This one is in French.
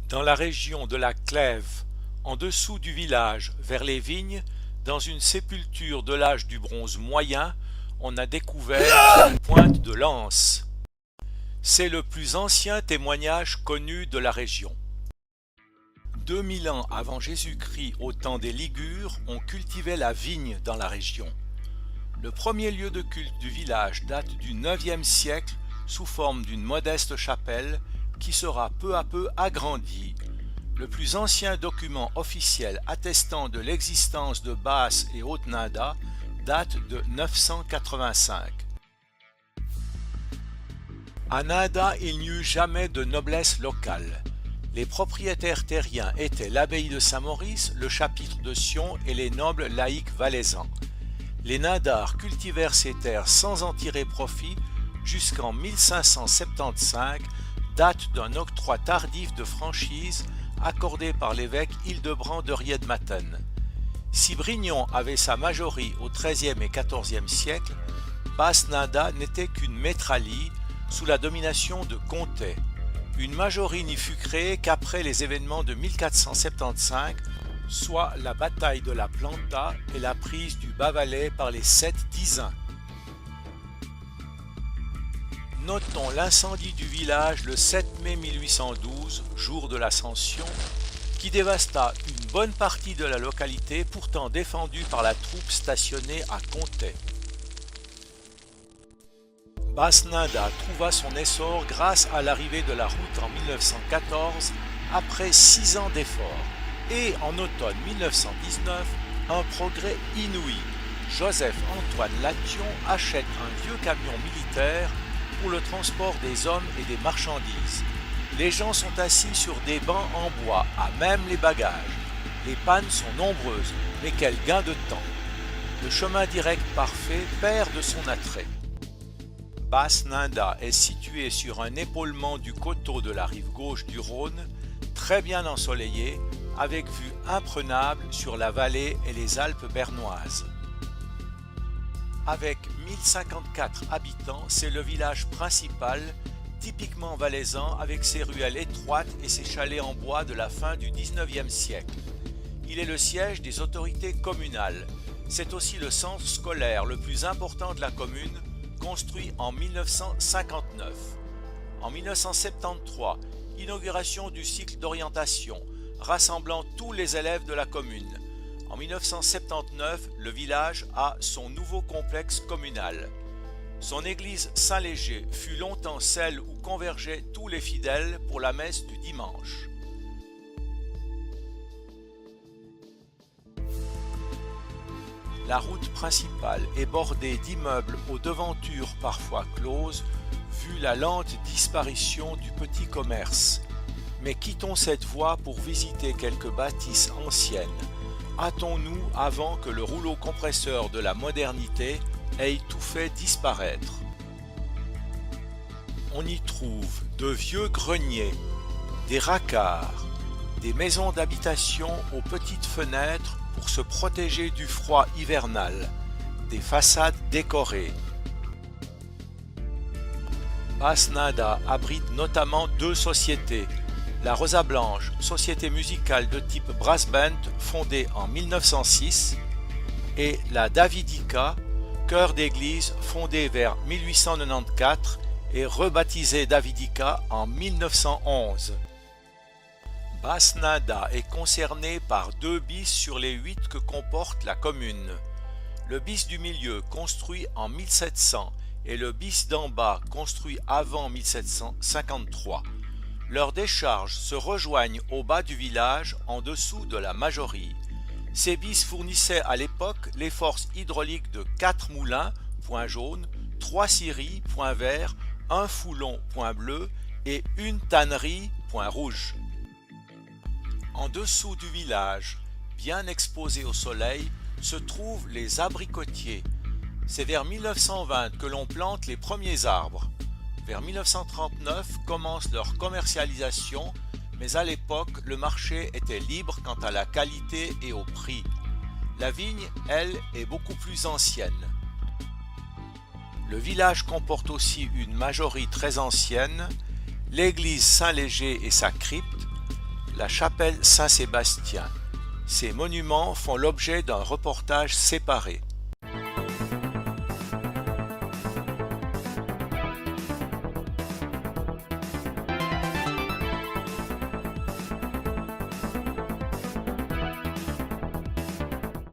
Dans la région de la Clèves, en dessous du village, vers les vignes, dans une sépulture de l'âge du bronze moyen, on a découvert une pointe de lance. C'est le plus ancien témoignage connu de la région. 2000 ans avant Jésus-Christ, au temps des Ligures, on cultivait la vigne dans la région. Le premier lieu de culte du village date du IXe siècle sous forme d'une modeste chapelle qui sera peu à peu agrandie. Le plus ancien document officiel attestant de l'existence de Basse et Haute-Nanda date de 985. À Nanda, il n'y eut jamais de noblesse locale. Les propriétaires terriens étaient l'abbaye de Saint-Maurice, le chapitre de Sion et les nobles laïcs valaisans. Les Nadars cultivèrent ces terres sans en tirer profit jusqu'en 1575, date d'un octroi tardif de franchise accordé par l'évêque Hildebrand de Riedmaten. Si Brignon avait sa majorie au XIIIe et XIVe siècle, Basse-Nanda n'était qu'une métralie sous la domination de Comté. Une majorie n'y fut créée qu'après les événements de 1475, soit la bataille de la Planta et la prise du Bas-Valais par les Sept Tisins. Notons l'incendie du village le 7 mai 1812, jour de l'Ascension, qui dévasta une bonne partie de la localité pourtant défendue par la troupe stationnée à Comté. Basse-Nanda trouva son essor grâce à l'arrivée de la route en 1914 après 6 ans d'efforts et en automne 1919 un progrès inouï. Joseph-Antoine Lation achète un vieux camion militaire pour le transport des hommes et des marchandises. Les gens sont assis sur des bancs en bois, à même les bagages. Les pannes sont nombreuses, mais quel gain de temps! Le chemin direct parfait perd de son attrait. Basse-Nanda est située sur un épaulement du coteau de la rive gauche du Rhône, très bien ensoleillé, avec vue imprenable sur la vallée et les Alpes bernoises. Avec 1054 habitants, c'est le village principal, typiquement valaisan avec ses ruelles étroites et ses chalets en bois de la fin du XIXe siècle. Il est le siège des autorités communales. C'est aussi le centre scolaire le plus important de la commune, construit en 1959. En 1973, inauguration du cycle d'orientation, rassemblant tous les élèves de la commune. En 1979, le village a son nouveau complexe communal. Son église Saint-Léger fut longtemps celle où convergeaient tous les fidèles pour la messe du dimanche. La route principale est bordée d'immeubles aux devantures parfois closes, vu la lente disparition du petit commerce. Mais quittons cette voie pour visiter quelques bâtisses anciennes. Hâtons-nous avant que le rouleau compresseur de la modernité ait tout fait disparaître. On y trouve de vieux greniers, des racards, des maisons d'habitation aux petites fenêtres pour se protéger du froid hivernal, des façades décorées. Basse-Nanda abrite notamment 2 sociétés, la Rosa Blanche, société musicale de type brass band fondée en 1906, et la Davidica, chœur d'église fondé vers 1894 et rebaptisé Davidica en 1911. Basse-Nanda est concerné par 2 bis sur les 8 que comporte la commune. Le bis du milieu construit en 1700 et le bis d'en bas construit avant 1753. Leurs décharges se rejoignent au bas du village en dessous de la majorie. Ces bis fournissaient à l'époque les forces hydrauliques de 4 moulins, point jaune, 3 scieries, point vert, 1 foulon, point bleu et une tannerie, point rouge. En dessous du village, bien exposés au soleil, se trouvent les abricotiers. C'est vers 1920 que l'on plante les premiers arbres. Vers 1939 commence leur commercialisation, mais à l'époque, le marché était libre quant à la qualité et au prix. La vigne, elle, est beaucoup plus ancienne. Le village comporte aussi une majorie très ancienne, l'église Saint-Léger et sa crypte, la chapelle Saint-Sébastien. Ces monuments font l'objet d'un reportage séparé.